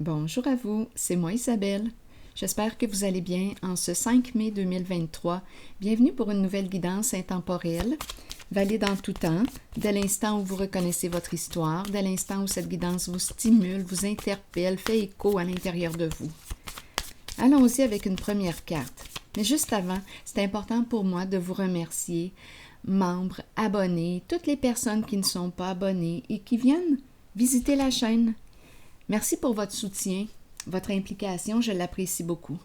Bonjour à vous, c'est moi Isabelle. J'espère que vous allez bien en ce 5 mai 2023. Bienvenue pour une nouvelle guidance intemporelle, valide en tout temps, dès l'instant où vous reconnaissez votre histoire, dès l'instant où cette guidance vous stimule, vous interpelle, fait écho à l'intérieur de vous. Allons-y avec une première carte. Mais juste avant, c'est important pour moi de vous remercier, membres, abonnés, toutes les personnes qui ne sont pas abonnées et qui viennent visiter la chaîne. Merci pour votre soutien, votre implication, je l'apprécie beaucoup.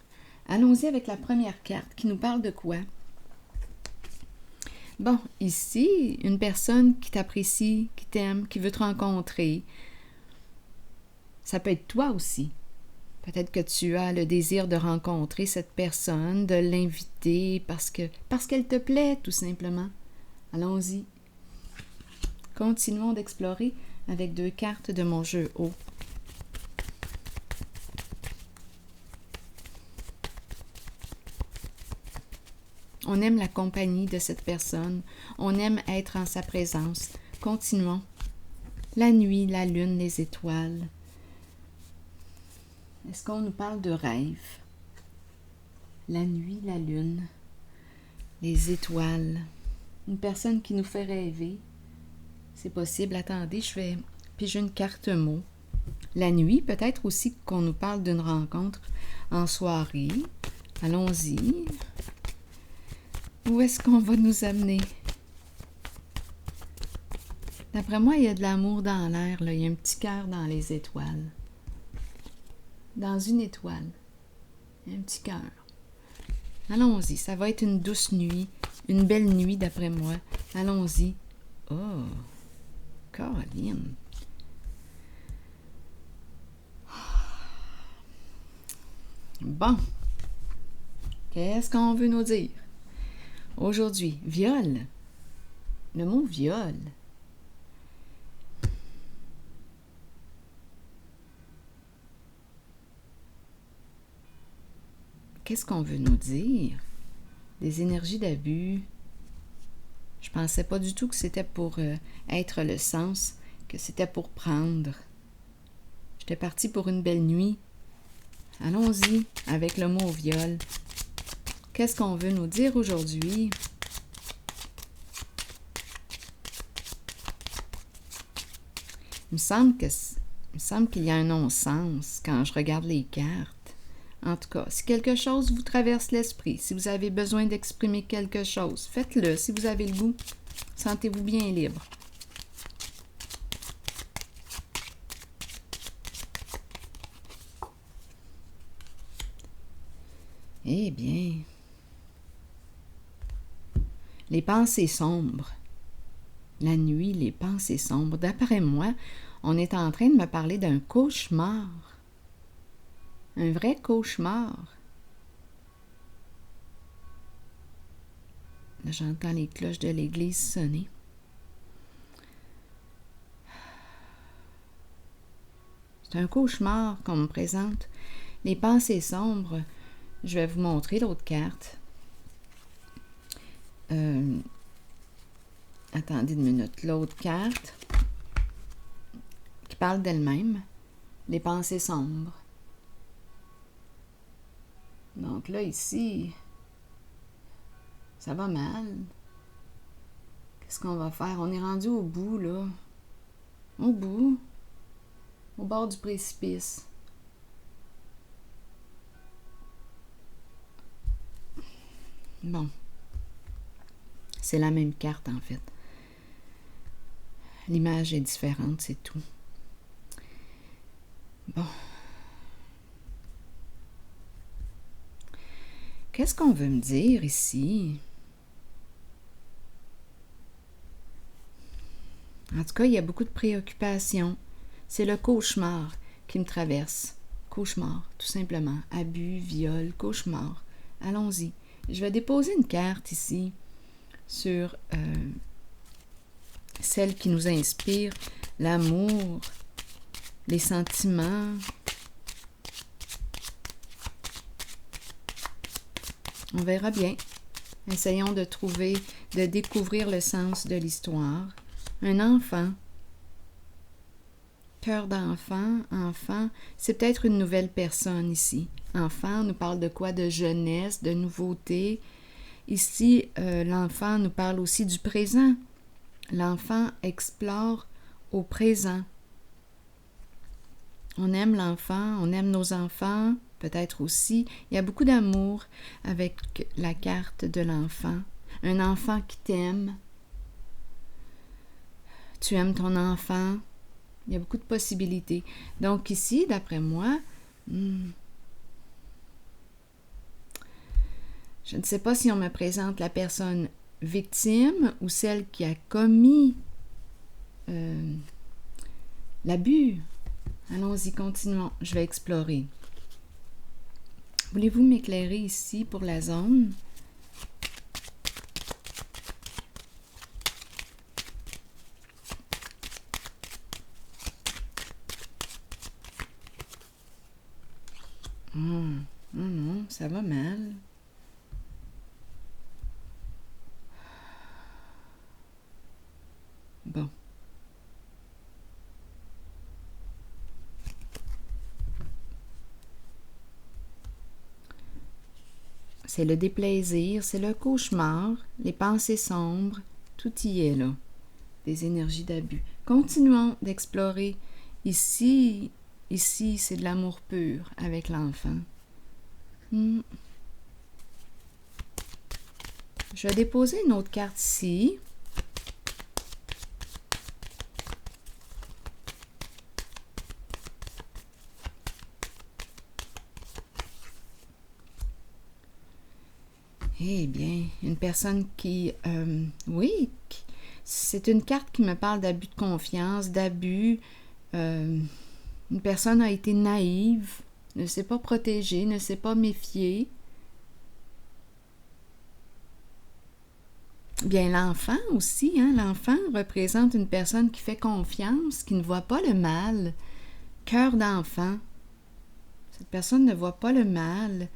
Allons-y avec la première carte qui nous parle de quoi? Bon, ici, une personne qui t'apprécie, qui t'aime, qui veut te rencontrer. Ça peut être toi aussi. Peut-être que tu as le désir de rencontrer cette personne, de l'inviter parce qu'elle te plaît, tout simplement. Allons-y. Continuons d'explorer avec 2 cartes de mon jeu haut. On aime la compagnie de cette personne. On aime être en sa présence. Continuons. La nuit, la lune, les étoiles. Est-ce qu'on nous parle de rêve? La nuit, la lune, les étoiles. Une personne qui nous fait rêver. C'est possible. Attendez, je vais piger une carte mot. La nuit, peut-être aussi qu'on nous parle d'une rencontre en soirée. Allons-y. Où est-ce qu'on va nous amener? D'après moi, il y a de l'amour dans l'air, là. Il y a un petit cœur dans les étoiles. Dans une étoile. Il y a un petit cœur. Allons-y, ça va être une douce nuit, une belle nuit d'après moi. Allons-y. Oh, Caroline. Bon. Qu'est-ce qu'on veut nous dire? Aujourd'hui, viol. Le mot viol. Qu'est-ce qu'on veut nous dire? Des énergies d'abus. Je pensais pas du tout que c'était pour être le sens, que c'était pour prendre. J'étais partie pour une belle nuit. Allons-y avec le mot viol. Qu'est-ce qu'on veut nous dire aujourd'hui? Il me semble qu'il y a un non-sens quand je regarde les cartes. En tout cas, si quelque chose vous traverse l'esprit, si vous avez besoin d'exprimer quelque chose, faites-le si vous avez le goût. Sentez-vous bien libre. Eh bien, les pensées sombres. La nuit, les pensées sombres. D'après moi, on est en train de me parler d'un cauchemar. Un vrai cauchemar. Là, j'entends les cloches de l'église sonner. C'est un cauchemar qu'on me présente. Les pensées sombres. Je vais vous montrer l'autre carte. Attendez une minute. L'autre carte qui parle d'elle-même. Les pensées sombres. Donc là, ici, ça va mal. Qu'est-ce qu'on va faire? On est rendu au bout, là. Au bout. Au bord du précipice. Bon. C'est la même carte, en fait. L'image est différente, c'est tout. Bon. Qu'est-ce qu'on veut me dire ici? En tout cas, il y a beaucoup de préoccupations. C'est le cauchemar qui me traverse. Cauchemar, tout simplement. Abus, viol, cauchemar. Allons-y. Je vais déposer une carte ici sur celle qui nous inspire, l'amour, les sentiments. On verra bien. Essayons de découvrir le sens de l'histoire. Un enfant cœur d'enfant, enfant, c'est peut-être une nouvelle personne ici. Enfant, on nous parle de quoi? De jeunesse, de nouveauté. Ici, l'enfant nous parle aussi du présent. L'enfant explore au présent. On aime l'enfant, on aime nos enfants, peut-être aussi. Il y a beaucoup d'amour avec la carte de l'enfant. Un enfant qui t'aime. Tu aimes ton enfant. Il y a beaucoup de possibilités. Donc ici, d'après moi, je ne sais pas si on me présente la personne victime ou celle qui a commis l'abus. Allons-y, continuons. Je vais explorer. Voulez-vous m'éclairer ici pour la zone? Non, ça va mal. Bon. C'est le déplaisir, c'est le cauchemar, les pensées sombres, tout y est là. Des énergies d'abus. Continuons d'explorer. Ici, c'est de l'amour pur avec l'enfant. Je vais déposer une autre carte ici. Eh bien, une personne qui... oui, c'est une carte qui me parle d'abus de confiance, d'abus. Une personne a été naïve, ne s'est pas protégée, ne s'est pas méfiée. Bien, l'enfant aussi, hein, l'enfant représente une personne qui fait confiance, qui ne voit pas le mal. Cœur d'enfant. Cette personne ne voit pas le mal.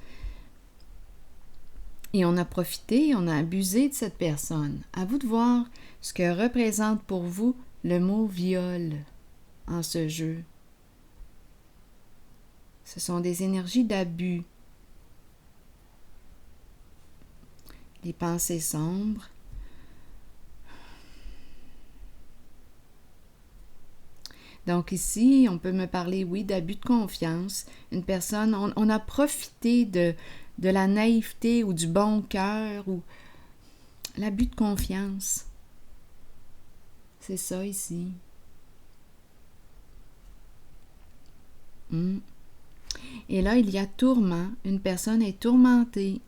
Et on a profité, on a abusé de cette personne. À vous de voir ce que représente pour vous le mot viol en ce jeu. Ce sont des énergies d'abus. Les pensées sombres. Donc ici, on peut me parler, oui, d'abus de confiance. Une personne, on a profité de la naïveté ou du bon cœur ou l'abus de confiance. C'est ça ici. Et là, il y a tourment. Une personne est tourmentée.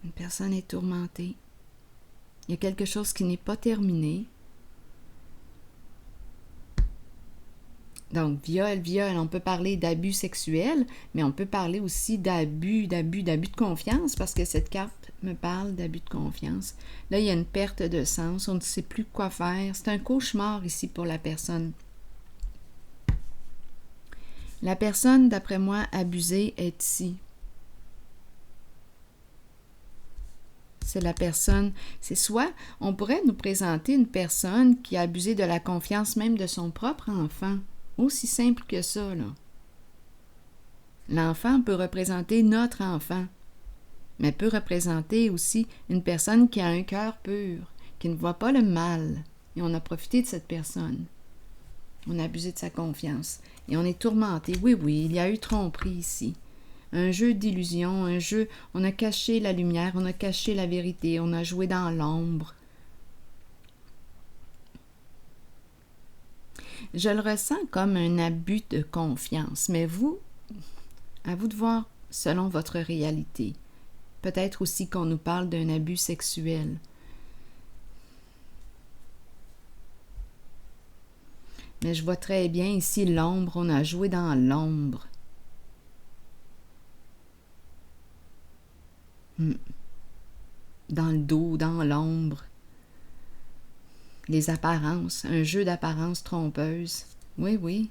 Une personne est tourmentée. Il y a quelque chose qui n'est pas terminé. Donc, viol, on peut parler d'abus sexuel, mais on peut parler aussi d'abus de confiance, parce que cette carte me parle d'abus de confiance. Là, il y a une perte de sens, on ne sait plus quoi faire. C'est un cauchemar ici pour la personne. La personne, d'après moi, abusée est ici. C'est la personne, c'est soit, on pourrait nous présenter une personne qui a abusé de la confiance même de son propre enfant. Aussi simple que ça, là. L'enfant peut représenter notre enfant, mais peut représenter aussi une personne qui a un cœur pur, qui ne voit pas le mal. Et on a profité de cette personne. On a abusé de sa confiance. Et on est tourmenté. Oui, il y a eu tromperie ici. Un jeu d'illusion, un jeu, on a caché la lumière, on a caché la vérité, on a joué dans l'ombre. Je le ressens comme un abus de confiance, mais vous, à vous de voir selon votre réalité. Peut-être aussi qu'on nous parle d'un abus sexuel. Mais je vois très bien ici l'ombre, on a joué dans l'ombre. Dans le dos, dans l'ombre. Les apparences, un jeu d'apparences trompeuses. Oui.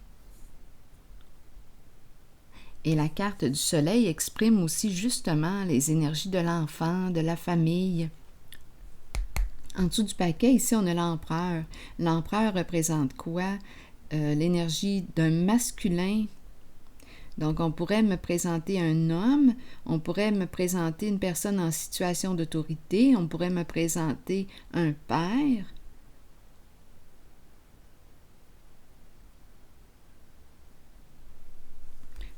Et la carte du soleil exprime aussi justement les énergies de l'enfant, de la famille. En dessous du paquet, ici, on a l'empereur. L'empereur représente quoi? L'énergie d'un masculin. Donc, on pourrait me présenter un homme, on pourrait me présenter une personne en situation d'autorité, on pourrait me présenter un père.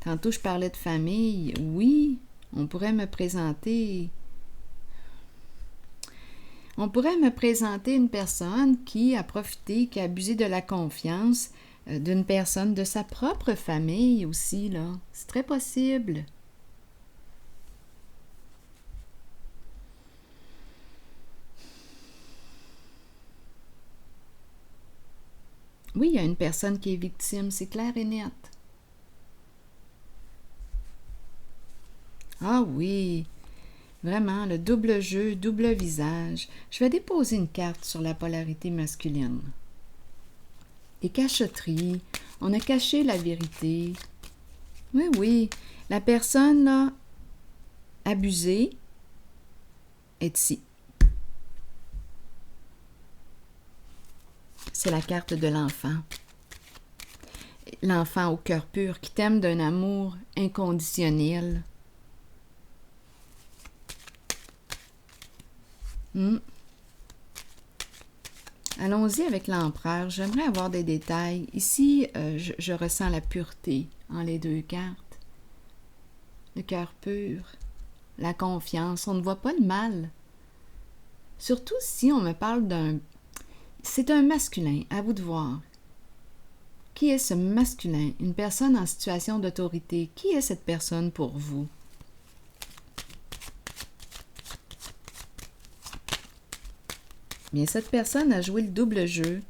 Tantôt, je parlais de famille. Oui, on pourrait me présenter... On pourrait me présenter une personne qui a profité, qui a abusé de la confiance d'une personne de sa propre famille aussi, là. C'est très possible. Oui, il y a une personne qui est victime, c'est clair et net. Ah oui, vraiment, le double jeu, double visage. Je vais déposer une carte sur la polarité masculine. Les cachotteries, on a caché la vérité. Oui, oui, la personne là, abusée est ici. C'est la carte de l'enfant. L'enfant au cœur pur qui t'aime d'un amour inconditionnel. Allons-y avec l'empereur. J'aimerais avoir des détails. Ici, je ressens la pureté en les deux cartes. Le cœur pur, la confiance. On ne voit pas le mal. Surtout si on me parle d'un... C'est un masculin, à vous de voir. Qui est ce masculin? Une personne en situation d'autorité. Qui est cette personne pour vous? Bien, cette personne a joué le double jeu,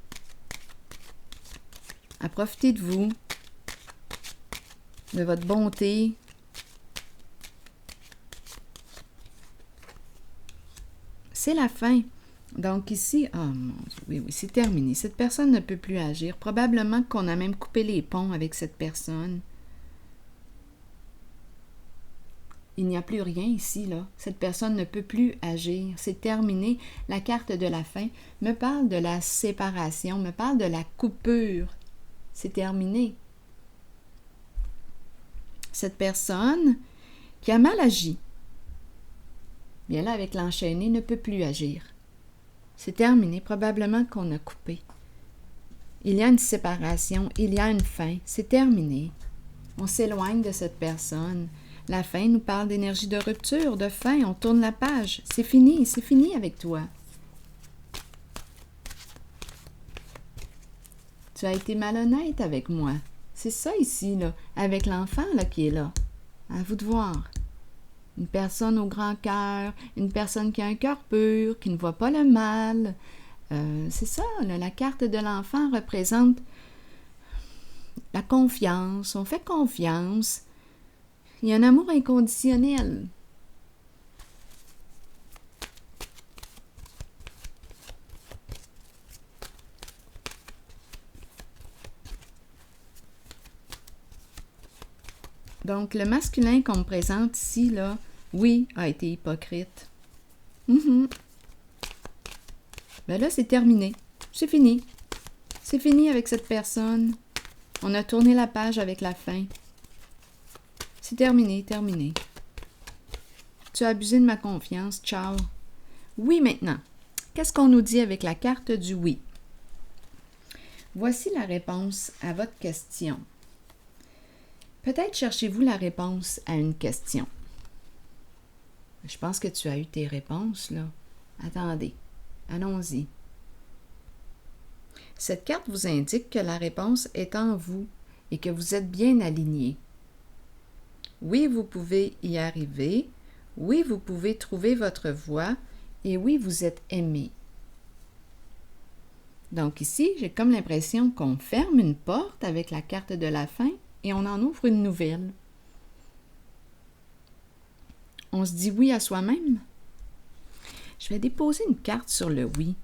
a profité de vous, de votre bonté. C'est la fin. Donc ici, oh mon Dieu, oui, c'est terminé. Cette personne ne peut plus agir. Probablement qu'on a même coupé les ponts avec cette personne. Il n'y a plus rien ici, là. Cette personne ne peut plus agir. C'est terminé. La carte de la fin me parle de la séparation, me parle de la coupure. C'est terminé. Cette personne qui a mal agi, bien là, avec l'enchaîné, ne peut plus agir. C'est terminé. Probablement qu'on a coupé. Il y a une séparation, il y a une fin. C'est terminé. On s'éloigne de cette personne. La fin nous parle d'énergie de rupture, de fin. On tourne la page. C'est fini avec toi. Tu as été malhonnête avec moi. C'est ça ici, là, avec l'enfant là, qui est là. À vous de voir. Une personne au grand cœur, une personne qui a un cœur pur, qui ne voit pas le mal. C'est ça, là, la carte de l'enfant représente la confiance. On fait confiance. Il y a un amour inconditionnel. Donc, le masculin qu'on me présente ici, là, oui, a été hypocrite. Ben là, c'est terminé. C'est fini. C'est fini avec cette personne. On a tourné la page avec la fin. C'est terminé. Tu as abusé de ma confiance. Ciao. Oui, maintenant. Qu'est-ce qu'on nous dit avec la carte du oui? Voici la réponse à votre question. Peut-être cherchez-vous la réponse à une question. Je pense que tu as eu tes réponses, là. Attendez. Allons-y. Cette carte vous indique que la réponse est en vous et que vous êtes bien aligné. Oui, vous pouvez y arriver. Oui, vous pouvez trouver votre voie. Et oui, vous êtes aimé. Donc ici, j'ai comme l'impression qu'on ferme une porte avec la carte de la fin et on en ouvre une nouvelle. On se dit oui à soi-même. Je vais déposer une carte sur le oui.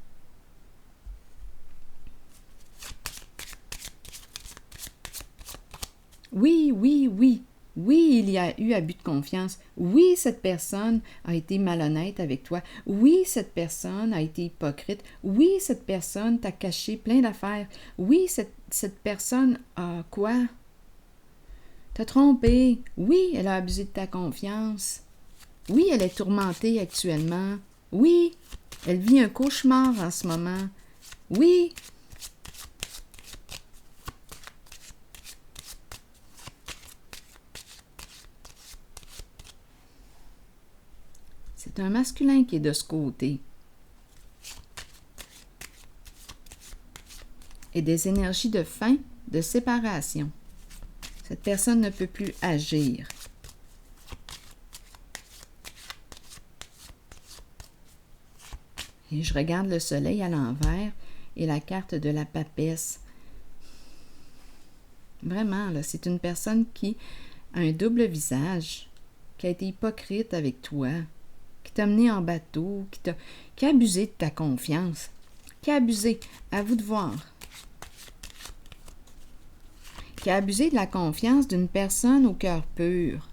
Oui, oui, oui. Oui, il y a eu abus de confiance. Oui, cette personne a été malhonnête avec toi. Oui, cette personne a été hypocrite. Oui, cette personne t'a caché plein d'affaires. Oui, cette personne a quoi? T'a trompé. Oui, elle a abusé de ta confiance. Oui, elle est tourmentée actuellement. Oui, elle vit un cauchemar en ce moment. Oui. C'est un masculin qui est de ce côté. Et des énergies de fin, de séparation. Cette personne ne peut plus agir. Et je regarde le soleil à l'envers et la carte de la papesse. Vraiment, là, c'est une personne qui a un double visage, qui a été hypocrite avec toi, qui t'a mené en bateau, qui a abusé de ta confiance, qui a abusé, à vous de voir, qui a abusé de la confiance d'une personne au cœur pur,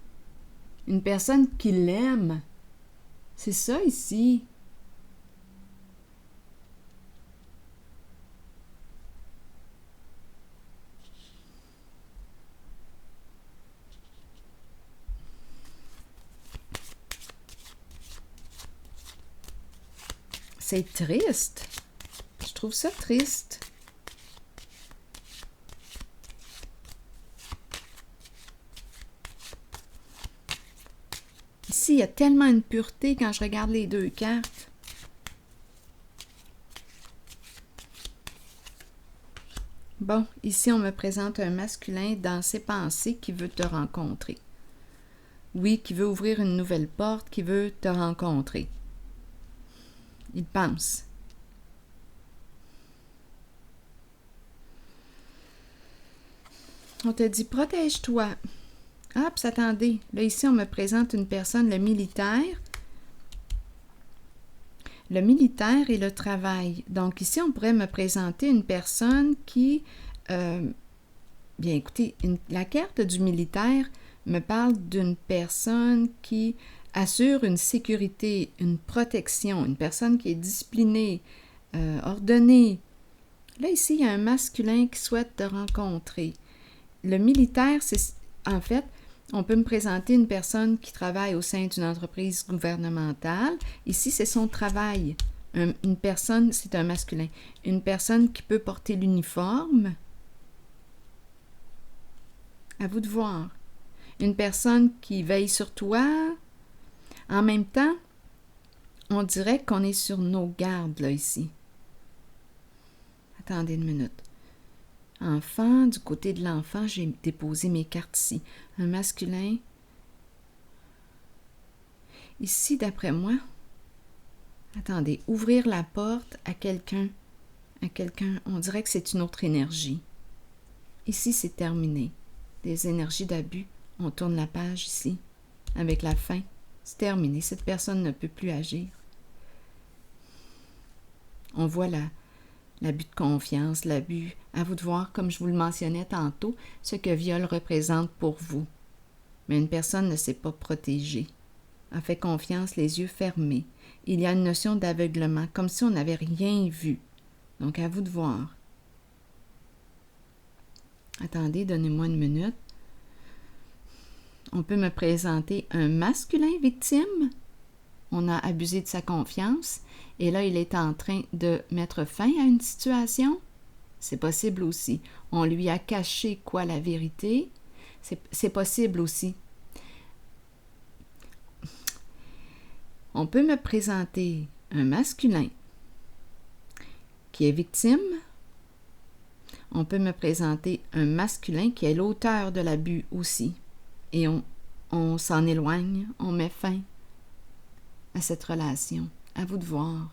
une personne qui l'aime. C'est ça ici. C'est triste. Je trouve ça triste. Ici, il y a tellement une pureté quand je regarde les deux cartes. Bon, ici, on me présente un masculin dans ses pensées qui veut te rencontrer. Oui, qui veut ouvrir une nouvelle porte, qui veut te rencontrer. Il pense. On te dit, protège-toi. Ah, puis attendez, là ici, on me présente une personne, le militaire. Le militaire et le travail. Donc ici, on pourrait me présenter une personne qui... bien, écoutez, la carte du militaire me parle d'une personne qui assure une sécurité, une protection, une personne qui est disciplinée, ordonnée. Là, ici, il y a un masculin qui souhaite te rencontrer. Le militaire, c'est en fait, on peut me présenter une personne qui travaille au sein d'une entreprise gouvernementale. Ici, c'est son travail. Une personne, c'est un masculin. Une personne qui peut porter l'uniforme. À vous de voir. Une personne qui veille sur toi. En même temps, on dirait qu'on est sur nos gardes, là, ici. Attendez une minute. Enfant, du côté de l'enfant, j'ai déposé mes cartes ici. Un masculin. Ici, d'après moi, attendez, ouvrir la porte à quelqu'un, on dirait que c'est une autre énergie. Ici, c'est terminé. Des énergies d'abus, on tourne la page ici, avec la fin. C'est terminé, cette personne ne peut plus agir. On voit l'abus de confiance, l'abus, à vous de voir, comme je vous le mentionnais tantôt, ce que viol représente pour vous. Mais une personne ne s'est pas protégée, a fait confiance les yeux fermés. Il y a une notion d'aveuglement, comme si on n'avait rien vu. Donc, à vous de voir. Attendez, donnez-moi une minute. On peut me présenter un masculin victime. On a abusé de sa confiance. Et là, il est en train de mettre fin à une situation. C'est possible aussi. On lui a caché quoi, la vérité? C'est possible aussi. On peut me présenter un masculin qui est victime. On peut me présenter un masculin qui est l'auteur de l'abus aussi. Et on s'en éloigne, on met fin à cette relation. À vous de voir.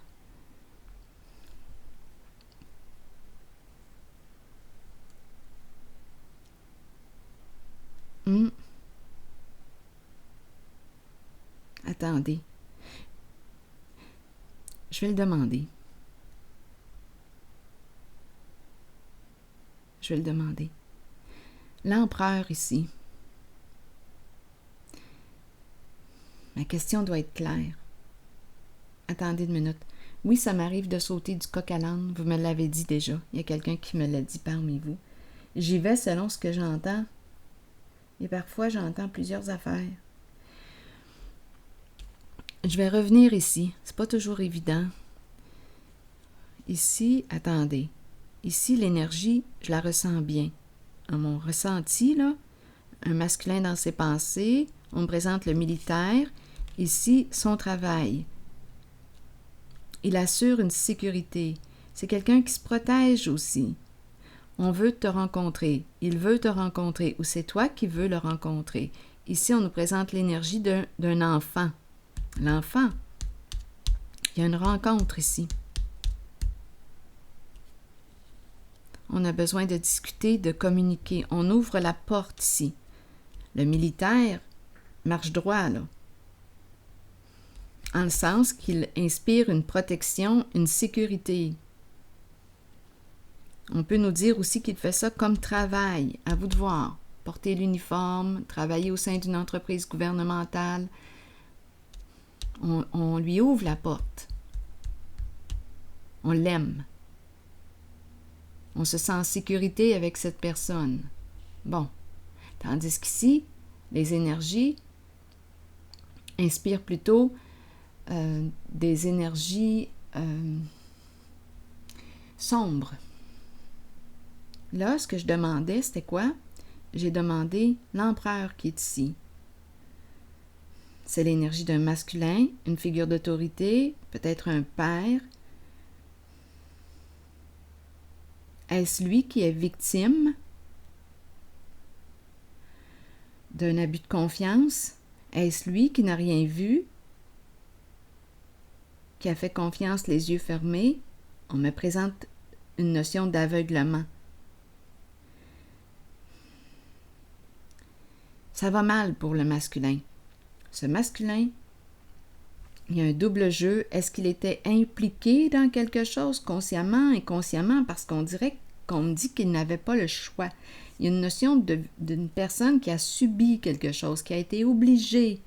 Attendez. Je vais le demander. Je vais le demander. L'empereur ici. Ma question doit être claire. Attendez une minute. Oui, ça m'arrive de sauter du coq à l'âne. Vous me l'avez dit déjà. Il y a quelqu'un qui me l'a dit parmi vous. J'y vais selon ce que j'entends. Et parfois, j'entends plusieurs affaires. Je vais revenir ici. C'est pas toujours évident. Ici, attendez. Ici, l'énergie, je la ressens bien. À mon ressenti, là, un masculin dans ses pensées, on me présente le militaire. Ici, son travail. Il assure une sécurité. C'est quelqu'un qui se protège aussi. On veut te rencontrer. Il veut te rencontrer. Ou c'est toi qui veux le rencontrer. Ici, on nous présente l'énergie d'un enfant. L'enfant. Il y a une rencontre ici. On a besoin de discuter, de communiquer. On ouvre la porte ici. Le militaire marche droit, là. En le sens qu'il inspire une protection, une sécurité. On peut nous dire aussi qu'il fait ça comme travail. À vous de voir. Porter l'uniforme, travailler au sein d'une entreprise gouvernementale. On lui ouvre la porte. On l'aime. On se sent en sécurité avec cette personne. Bon. Tandis qu'ici, les énergies inspirent plutôt des énergies sombres. Là, ce que je demandais, c'était quoi? J'ai demandé l'empereur qui est ici. C'est l'énergie d'un masculin, une figure d'autorité, peut-être un père. Est-ce lui qui est victime d'un abus de confiance? Est-ce lui qui n'a rien vu, qui a fait confiance les yeux fermés? On me présente une notion d'aveuglement. Ça va mal pour le masculin. Ce masculin, il y a un double jeu. Est-ce qu'il était impliqué dans quelque chose, consciemment, inconsciemment? Parce qu'on me dit qu'il n'avait pas le choix. Il y a une notion d'une personne qui a subi quelque chose, qui a été obligée.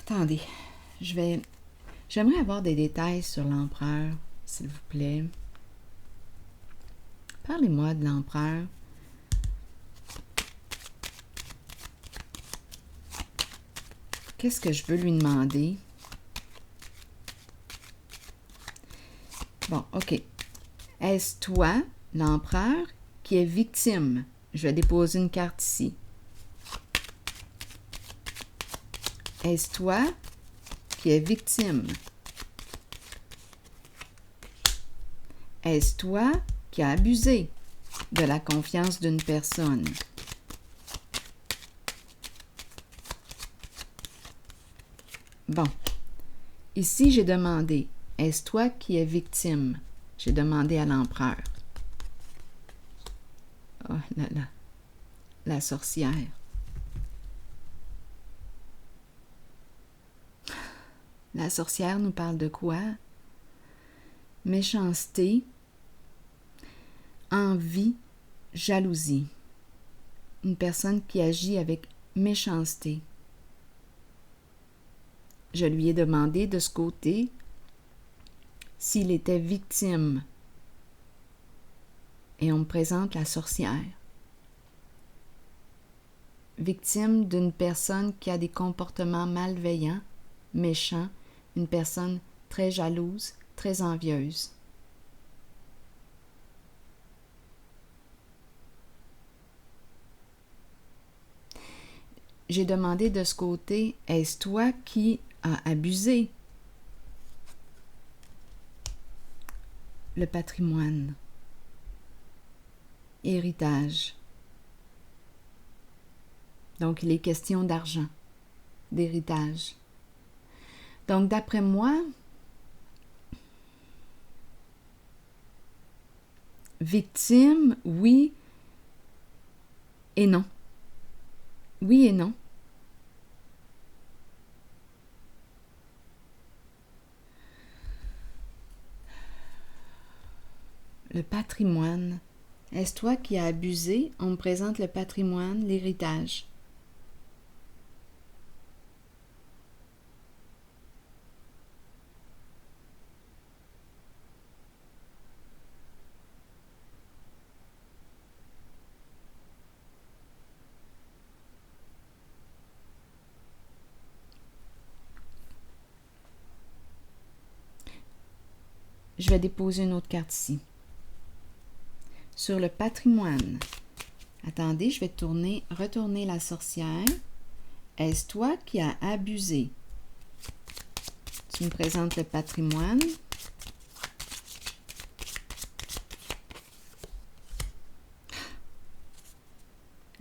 Attendez, j'aimerais avoir des détails sur l'empereur, s'il vous plaît. Parlez-moi de l'empereur. Qu'est-ce que je veux lui demander? Bon, OK. Est-ce toi, l'empereur, qui est victime? Je vais déposer une carte ici. Est-ce toi qui es victime? Est-ce toi qui as abusé de la confiance d'une personne? Bon. Ici, j'ai demandé, est-ce toi qui es victime? J'ai demandé à l'empereur. Oh là là. La sorcière. La sorcière nous parle de quoi? Méchanceté, envie, jalousie. Une personne qui agit avec méchanceté. Je lui ai demandé de ce côté s'il était victime. Et on me présente la sorcière. Victime d'une personne qui a des comportements malveillants, méchants, une personne très jalouse, très envieuse. J'ai demandé de ce côté, est-ce toi qui as abusé? Le patrimoine. Héritage. Donc, il est question d'argent, d'héritage. Donc, d'après moi, victime, oui et non. Oui et non. Le patrimoine, Est-ce toi qui as abusé? On me présente le patrimoine, l'héritage. Je vais déposer une autre carte ici. Sur le patrimoine. Attendez, je vais retourner la sorcière. Est-ce toi qui as abusé? Tu me présentes le patrimoine.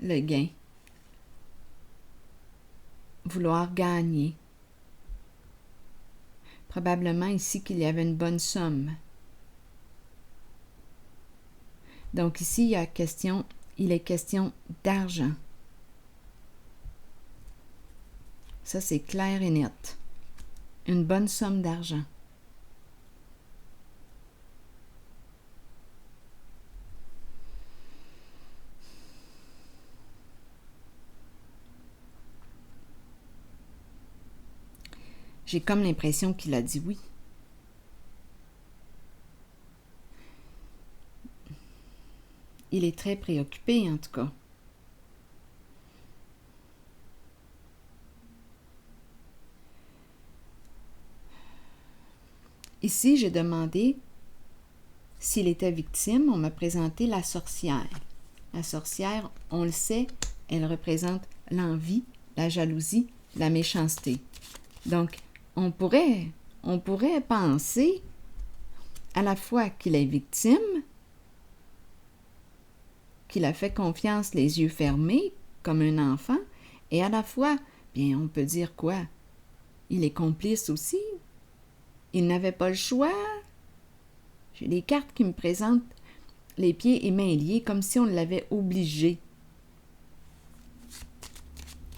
Le gain. Vouloir gagner. Probablement ici qu'il y avait une bonne somme. Donc ici, il est question d'argent. Ça, c'est clair et net. Une bonne somme d'argent. J'ai comme l'impression qu'il a dit oui. Il est très préoccupé, en tout cas. Ici, j'ai demandé s'il était victime. On m'a présenté la sorcière. La sorcière, on le sait, elle représente l'envie, la jalousie, la méchanceté. Donc, on pourrait penser à la fois qu'il est victime, qu'il a fait confiance les yeux fermés, comme un enfant, et à la fois, bien, on peut dire quoi? Il est complice aussi. Il n'avait pas le choix. J'ai des cartes qui me présentent les pieds et mains liés, comme si on l'avait obligé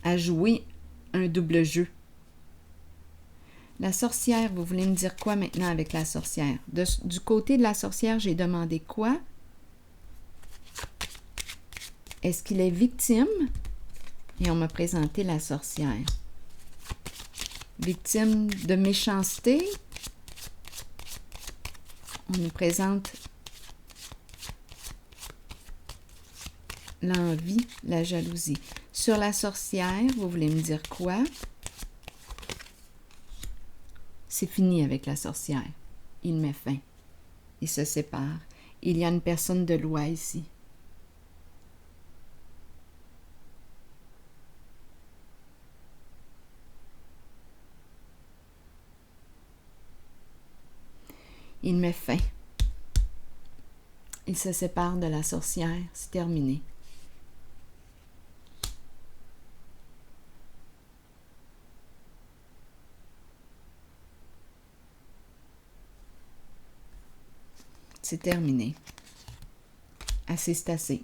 à jouer un double jeu. La sorcière, vous voulez me dire quoi maintenant avec la sorcière? Du côté de la sorcière, j'ai demandé quoi? Est-ce qu'il est victime? Et on m'a présenté la sorcière. Victime de méchanceté? On nous présente l'envie, la jalousie. Sur la sorcière, vous voulez me dire quoi? C'est fini avec la sorcière. Il met fin. Il se sépare. Il y a une personne de loi ici. Il met fin. Il se sépare de la sorcière. C'est terminé. C'est terminé. Assez, c'est assez.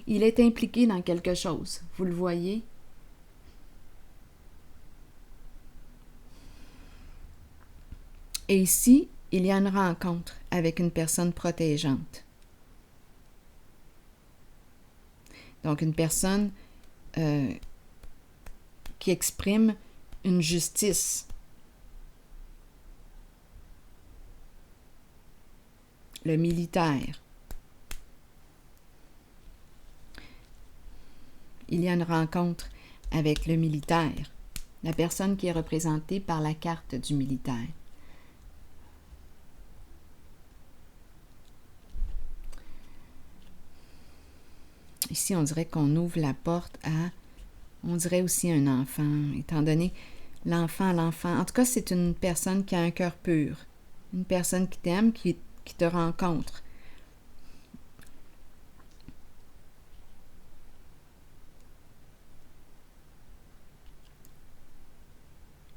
Il est impliqué dans quelque chose. Vous le voyez? Et ici, il y a une rencontre avec une personne protégeante. Donc, une personne qui exprime une justice. Le militaire. Il y a une rencontre avec le militaire, la personne qui est représentée par la carte du militaire. Ici, on dirait qu'on ouvre la porte à, on dirait aussi un enfant, étant donné l'enfant. En tout cas, c'est une personne qui a un cœur pur, une personne qui t'aime, qui te rencontre.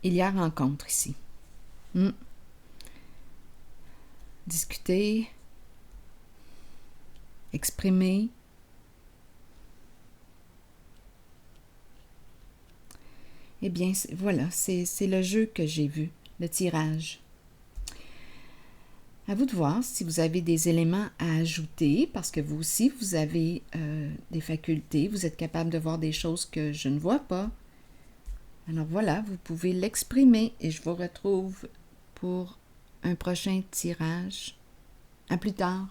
Il y a rencontre ici. Discuter, exprimer. Eh bien, voilà, c'est le jeu que j'ai vu le tirage. À vous de voir si vous avez des éléments à ajouter, parce que vous aussi, vous avez des facultés, vous êtes capable de voir des choses que je ne vois pas. Alors voilà, vous pouvez l'exprimer et je vous retrouve pour un prochain tirage. À plus tard.